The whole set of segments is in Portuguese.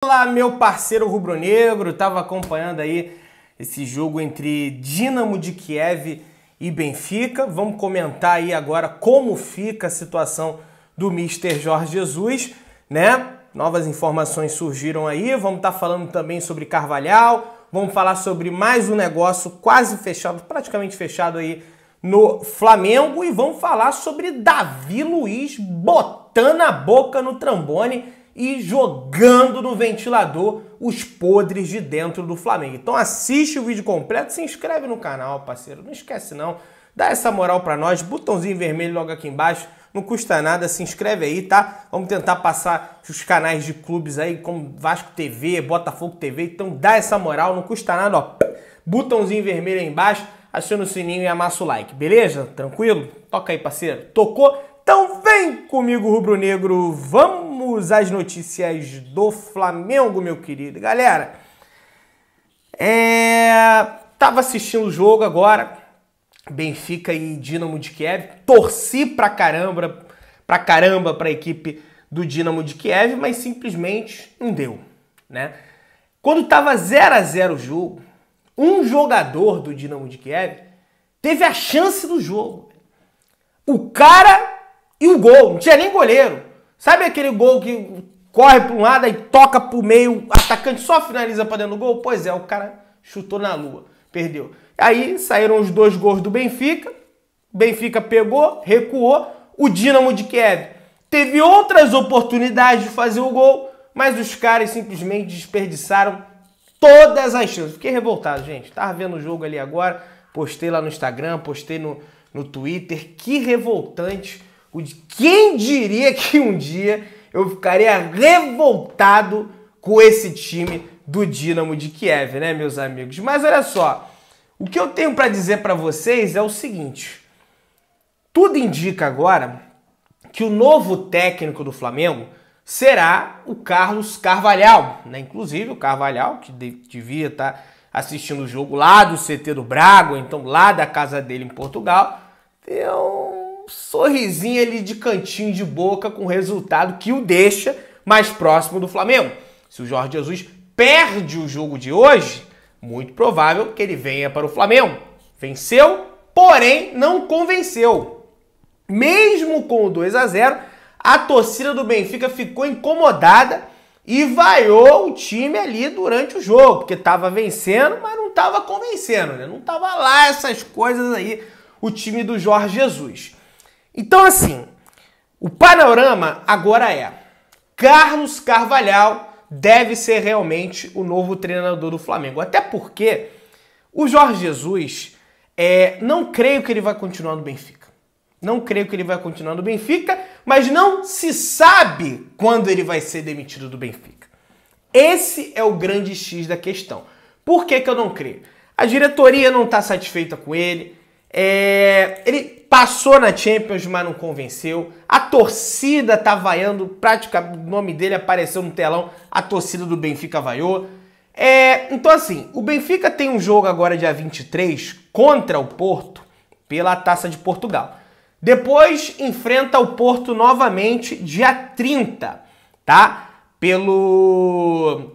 Fala, meu parceiro rubro-negro, tava acompanhando aí esse jogo entre Dínamo de Kiev e Benfica. Vamos comentar aí agora como fica a situação do Mister Jorge Jesus, né? Novas informações surgiram aí, vamos estar falando também sobre Carvalhal, vamos falar sobre mais um negócio quase fechado, praticamente fechado aí no Flamengo e vamos falar sobre Davi Luiz botando a boca no trombone e jogando no ventilador os podres de dentro do Flamengo. Então assiste o vídeo completo, se inscreve no canal, parceiro. Não esquece não, dá essa moral pra nós, botãozinho vermelho logo aqui embaixo, não custa nada, se inscreve aí, tá? Vamos tentar passar os canais de clubes aí, como Vasco TV, Botafogo TV, então dá essa moral, não custa nada, ó. Botãozinho vermelho aí embaixo, aciona o sininho e amassa o like, beleza? Tranquilo? Toca aí, parceiro. Tocou? Então vem comigo, rubro-negro, vamos às notícias do Flamengo, meu querido. Galera, tava assistindo o jogo agora, Benfica e Dínamo de Kiev, torci pra caramba pra equipe do Dínamo de Kiev, mas simplesmente não deu, né? Quando tava 0 a 0 o jogo, um jogador do Dínamo de Kiev teve a chance do jogo. O cara e o gol, não tinha nem goleiro. Sabe aquele gol que corre para um lado e toca pro meio, o atacante só finaliza para dentro do gol? Pois é, o cara chutou na lua, perdeu. Aí saíram os dois gols do Benfica, o Benfica pegou, recuou, o Dínamo de Kiev teve outras oportunidades de fazer o gol, mas os caras simplesmente desperdiçaram todas as chances. Fiquei revoltado, gente. Tava vendo o jogo ali agora, postei lá no Instagram, postei no Twitter. Que revoltante. Quem diria que um dia eu ficaria revoltado com esse time do Dínamo de Kiev, né, meus amigos? Mas olha só, o que eu tenho para dizer para vocês é o seguinte. Tudo indica agora que o novo técnico do Flamengo será o Carlos Carvalhal, né? Inclusive o Carvalhal, que devia estar assistindo o jogo lá do CT do Braga, ou então lá da casa dele em Portugal, deu um sorrisinho ali de cantinho de boca com o resultado que o deixa mais próximo do Flamengo. Se o Jorge Jesus perde o jogo de hoje, muito provável que ele venha para o Flamengo. Venceu, porém não convenceu. Mesmo com o 2 a 0, a torcida do Benfica ficou incomodada e vaiou o time ali durante o jogo, porque estava vencendo, mas não estava convencendo, né? Não estava lá essas coisas aí, o time do Jorge Jesus. Então, assim, o panorama agora é: Carlos Carvalhal deve ser realmente o novo treinador do Flamengo. Até porque o Jorge Jesus, não creio que ele vai continuar no Benfica. Não creio que ele vai continuar no Benfica, mas não se sabe quando ele vai ser demitido do Benfica. Esse é o grande X da questão. Por que que eu não creio? A diretoria não está satisfeita com ele. Ele passou na Champions, mas não convenceu. A torcida tá vaiando, praticamente o nome dele apareceu no telão, a torcida do Benfica vaiou. Então assim, o Benfica tem um jogo agora dia 23 contra o Porto pela Taça de Portugal. Depois enfrenta o Porto novamente dia 30, tá? Pela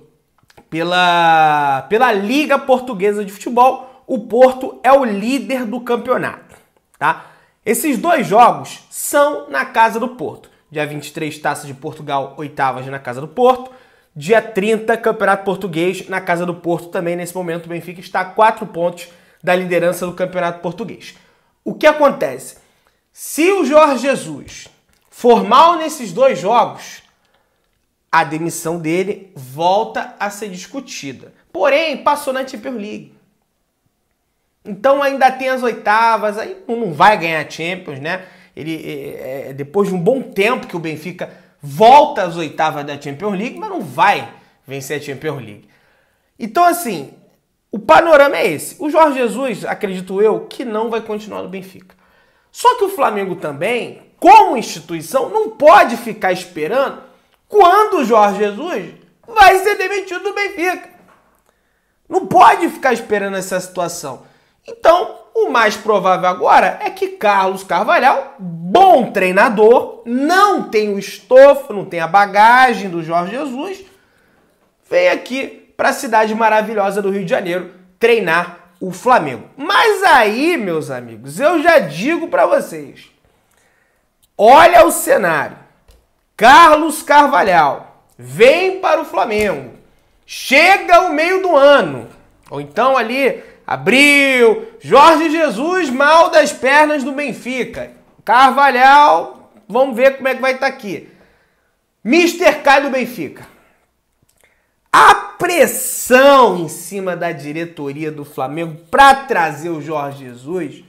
Liga Portuguesa de Futebol, o Porto é o líder do campeonato, tá? Esses dois jogos são na casa do Porto. Dia 23, Taça de Portugal, oitavas na casa do Porto. Dia 30, Campeonato Português na casa do Porto. Também nesse momento o Benfica está a 4 pontos da liderança do Campeonato Português. O que acontece? Se o Jorge Jesus for mal nesses dois jogos, a demissão dele volta a ser discutida. Porém, passou na Champions League. Então ainda tem as oitavas, aí não vai ganhar Champions, né? Depois de um bom tempo que o Benfica volta às oitavas da Champions League, mas não vai vencer a Champions League. Então assim, o panorama é esse. O Jorge Jesus, acredito eu, que não vai continuar no Benfica. Só que o Flamengo também, como instituição, não pode ficar esperando quando o Jorge Jesus vai ser demitido do Benfica. Não pode ficar esperando essa situação. Então, o mais provável agora é que Carlos Carvalhal, bom treinador, não tem o estofo, não tem a bagagem do Jorge Jesus, vem aqui para a cidade maravilhosa do Rio de Janeiro treinar o Flamengo. Mas aí, meus amigos, eu já digo para vocês, olha o cenário. Carlos Carvalhal vem para o Flamengo, chega o meio do ano, ou então ali, abril, Jorge Jesus mal das pernas do Benfica. Carvalhal, vamos ver como é que vai estar aqui. Mister K do Benfica. A pressão em cima da diretoria do Flamengo para trazer o Jorge Jesus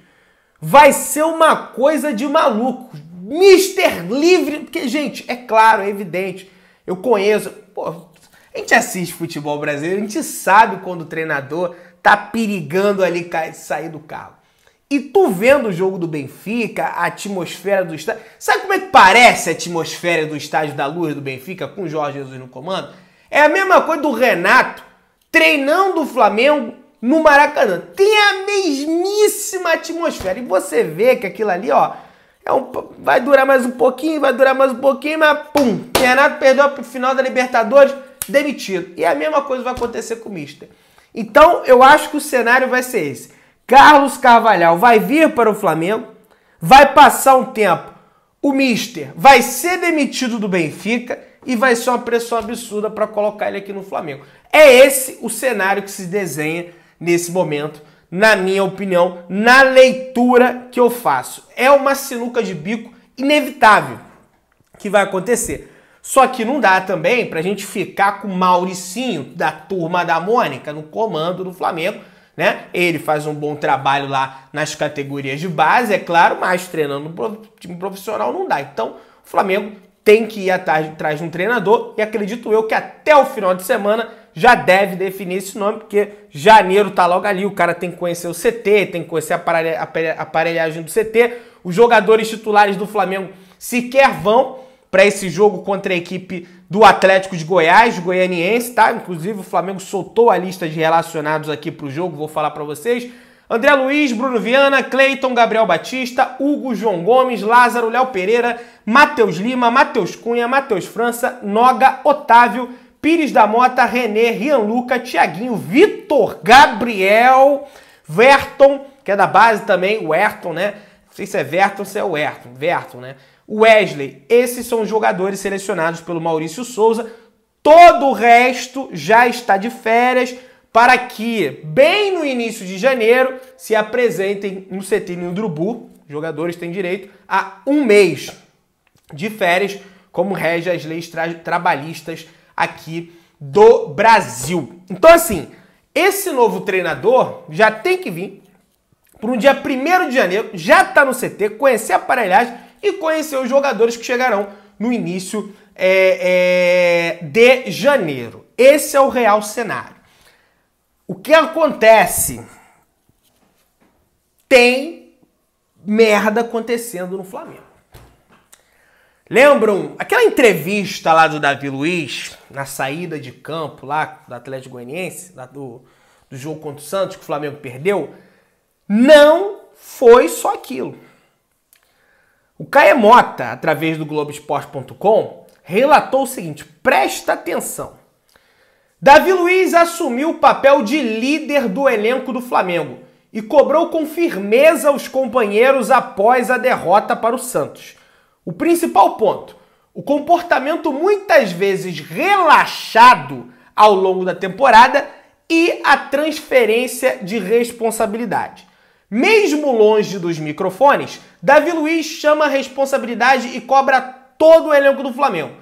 vai ser uma coisa de maluco. Mister Livre, porque, gente, é claro, é evidente, eu conheço, pô, a gente assiste futebol brasileiro, a gente sabe quando o treinador tá perigando ali sair do carro. E tu vendo o jogo do Benfica, a atmosfera do estádio, sabe como é que parece a atmosfera do Estádio da Luz do Benfica com o Jorge Jesus no comando? É a mesma coisa do Renato treinando o Flamengo no Maracanã. Tem a mesmíssima atmosfera. E você vê que aquilo ali, ó, vai durar mais um pouquinho, mas pum, Renato perdeu pro final da Libertadores, demitido. E a mesma coisa vai acontecer com o Mister. Então, eu acho que o cenário vai ser esse. Carlos Carvalhal vai vir para o Flamengo, vai passar um tempo, o Mister vai ser demitido do Benfica e vai ser uma pressão absurda para colocar ele aqui no Flamengo. É esse o cenário que se desenha nesse momento, na minha opinião, na leitura que eu faço. É uma sinuca de bico inevitável que vai acontecer. Só que não dá também pra gente ficar com o Mauricinho, da Turma da Mônica, no comando do Flamengo, né? Ele faz um bom trabalho lá nas categorias de base, é claro, mas treinando no time profissional não dá. Então, o Flamengo tem que ir atrás de um treinador e acredito eu que até o final de semana já deve definir esse nome, porque janeiro tá logo ali, o cara tem que conhecer o CT, tem que conhecer a aparelhagem do CT. Os jogadores titulares do Flamengo sequer vão para esse jogo contra a equipe do Atlético de Goiás, goianiense, tá? Inclusive o Flamengo soltou a lista de relacionados aqui para o jogo, vou falar para vocês. André Luiz, Bruno Viana, Cleiton, Gabriel Batista, Hugo, João Gomes, Lázaro, Léo Pereira, Matheus Lima, Matheus Cunha, Matheus França, Noga, Otávio, Pires da Mota, René, Rian Luca, Thiaguinho, Vitor, Gabriel, Verton, que é da base também, o Ayrton, né? Não sei se é Verton ou se é o Ayrton, Verton, né? Wesley, esses são os jogadores selecionados pelo Maurício Souza. Todo o resto já está de férias para que, bem no início de janeiro, se apresentem no CT no Urubu. Os jogadores têm direito a um mês de férias, como rege as leis trabalhistas aqui do Brasil. Então, assim, esse novo treinador já tem que vir para um dia 1º de janeiro, já está no CT, conhecer a aparelhagem e conhecer os jogadores que chegarão no início de janeiro. Esse é o real cenário. O que acontece? Tem merda acontecendo no Flamengo. Lembram aquela entrevista lá do Davi Luiz, na saída de campo lá do Atlético Goianiense, do jogo contra o Santos, que o Flamengo perdeu? Não foi só aquilo. O Caê Mota, através do Globoesporte.com, relatou o seguinte, presta atenção. Davi Luiz assumiu o papel de líder do elenco do Flamengo e cobrou com firmeza os companheiros após a derrota para o Santos. O principal ponto, o comportamento muitas vezes relaxado ao longo da temporada e a transferência de responsabilidade. Mesmo longe dos microfones, Davi Luiz chama a responsabilidade e cobra todo o elenco do Flamengo.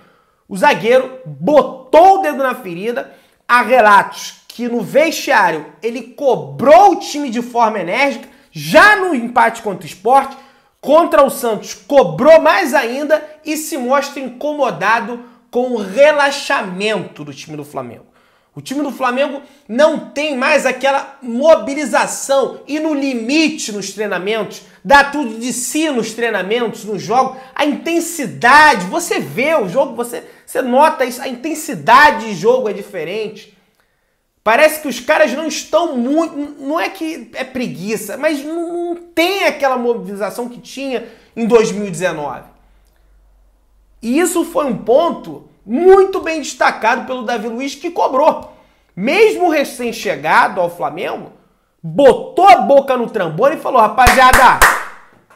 O zagueiro botou o dedo na ferida. Há relatos que no vestiário ele cobrou o time de forma enérgica, já no empate contra o Sport, contra o Santos cobrou mais ainda e se mostra incomodado com o relaxamento do time do Flamengo. O time do Flamengo não tem mais aquela mobilização e no limite nos treinamentos, dá tudo de si nos treinamentos, nos jogos, a intensidade, você vê o jogo, você nota isso, a intensidade de jogo é diferente. Parece que os caras não estão muito, não é que é preguiça, mas não tem aquela mobilização que tinha em 2019. E isso foi um ponto muito bem destacado pelo Davi Luiz, que cobrou. Mesmo recém-chegado ao Flamengo, botou a boca no trambolho e falou, rapaziada,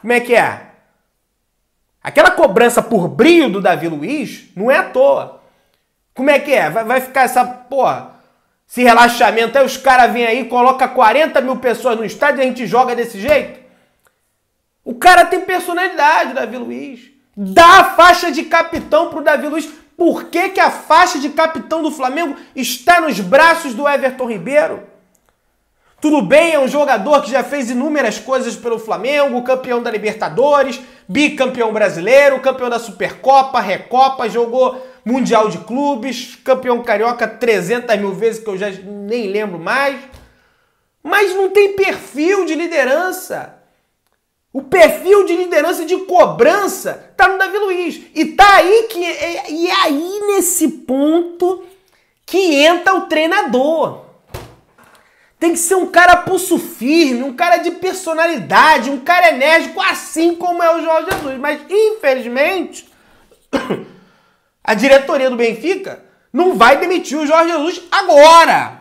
como é que é? Aquela cobrança por brilho do Davi Luiz não é à toa. Como é que é? Vai ficar essa, porra, esse relaxamento aí, os caras vêm aí, coloca 40 mil pessoas no estádio e a gente joga desse jeito? O cara tem personalidade, Davi Luiz. Dá a faixa de capitão pro Davi Luiz. Por que que a faixa de capitão do Flamengo está nos braços do Everton Ribeiro? Tudo bem, é um jogador que já fez inúmeras coisas pelo Flamengo, campeão da Libertadores, bicampeão brasileiro, campeão da Supercopa, Recopa, jogou Mundial de Clubes, campeão carioca 300 mil vezes, que eu já nem lembro mais. Mas não tem perfil de liderança. O perfil de liderança e de cobrança tá no Davi Luiz. E tá aí e é aí nesse ponto que entra o treinador. Tem que ser um cara pulso firme, um cara de personalidade, um cara enérgico, assim como é o Jorge Jesus. Mas, infelizmente, a diretoria do Benfica não vai demitir o Jorge Jesus agora.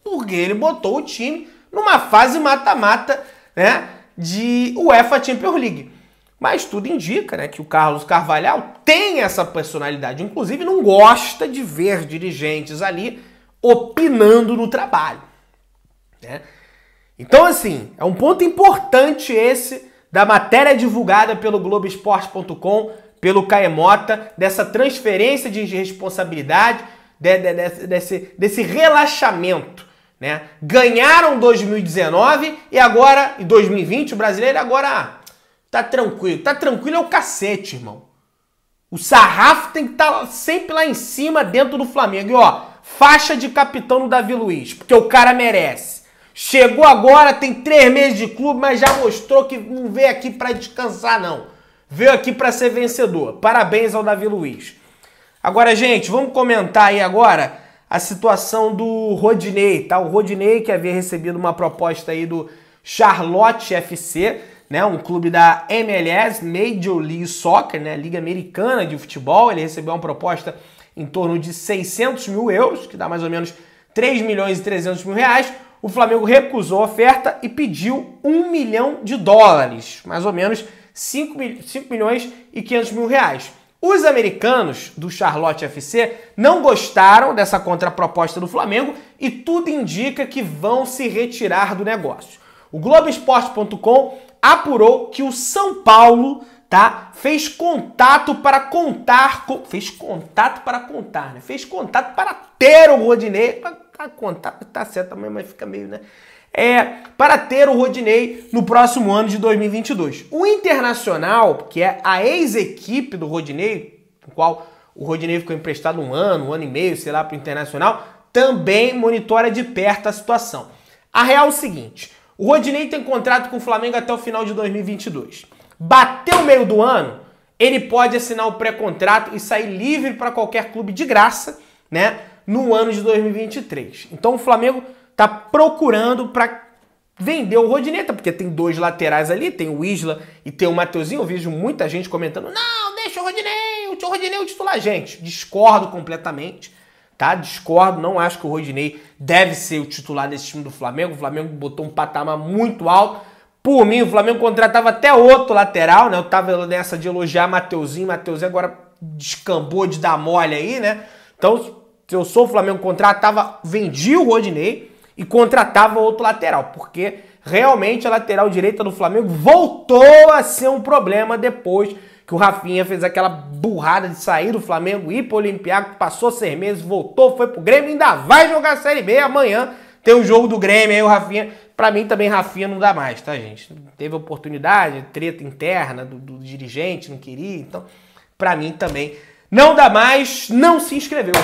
Porque ele botou o time numa fase mata-mata, né, de UEFA Champions League. Mas tudo indica, né, que o Carlos Carvalhal tem essa personalidade. Inclusive, não gosta de ver dirigentes ali opinando no trabalho. Né? Então, assim, é um ponto importante esse da matéria divulgada pelo Globoesporte.com, pelo Caemota, dessa transferência de responsabilidade, desse relaxamento. Né? Ganharam 2019 e agora, em 2020, o brasileiro agora tá tranquilo. Tá tranquilo é o cacete, irmão. O sarrafo tem que estar sempre lá em cima, dentro do Flamengo. E ó, faixa de capitão no Davi Luiz, porque o cara merece. Chegou agora, tem 3 meses de clube, mas já mostrou que não veio aqui para descansar, não. Veio aqui para ser vencedor. Parabéns ao Davi Luiz. Agora, gente, vamos comentar aí agora a situação do Rodinei, tá? O Rodinei que havia recebido uma proposta aí do Charlotte FC, né? Um clube da MLS, Major League Soccer, né? Liga Americana de Futebol. Ele recebeu uma proposta em torno de 600 mil euros, que dá mais ou menos 3 milhões e 300 mil reais. O Flamengo recusou a oferta e pediu $1 milhão, mais ou menos 5 milhões e 500 mil reais. Os americanos do Charlotte FC não gostaram dessa contraproposta do Flamengo e tudo indica que vão se retirar do negócio. O Globoesporte.com apurou que o São Paulo, tá, fez contato para ter o Rodinei. Contar, tá certo também, mas fica meio, né? Para ter o Rodinei no próximo ano de 2022. O Internacional, que é a ex-equipe do Rodinei, no qual o Rodinei ficou emprestado um ano e meio, sei lá, para o Internacional, também monitora de perto a situação. A real é o seguinte, o Rodinei tem contrato com o Flamengo até o final de 2022. Bateu o meio do ano, ele pode assinar o pré-contrato e sair livre para qualquer clube de graça, né? No ano de 2023. Então o Flamengo tá procurando para vender o Rodinei, porque tem 2 laterais ali, tem o Isla e tem o Mateuzinho. Eu vejo muita gente comentando, não, deixa o Rodinei é o titular. Gente, discordo completamente, tá? Discordo, não acho que o Rodinei deve ser o titular desse time do Flamengo. O Flamengo botou um patamar muito alto. Por mim, o Flamengo contratava até outro lateral, né? Eu tava nessa de elogiar Mateuzinho agora descambou de dar mole aí, né? Então, se eu sou o Flamengo, vendia o Rodinei e contratava outro lateral, porque realmente a lateral direita do Flamengo voltou a ser um problema depois que o Rafinha fez aquela burrada de sair do Flamengo, ir para o Olympiacos, passou 6 meses, voltou, foi pro Grêmio, ainda vai jogar a Série B amanhã. Tem o jogo do Grêmio aí, o Rafinha. Pra mim também Rafinha não dá mais, tá, gente? Teve oportunidade, treta interna do dirigente, não queria, então pra mim também não dá mais, não se inscreveu.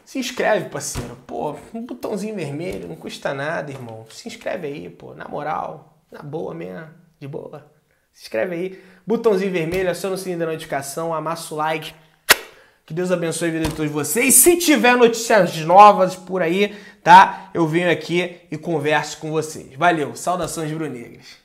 Se inscreve, parceiro. Pô, um botãozinho vermelho, não custa nada, irmão. Se inscreve aí, pô, na moral, na boa mesmo, de boa. Se inscreve aí, botãozinho vermelho, aciona o sininho da notificação, amassa o like. Que Deus abençoe a vida de todos vocês. Se tiver notícias novas por aí, tá? Eu venho aqui e converso com vocês. Valeu, saudações brunegras.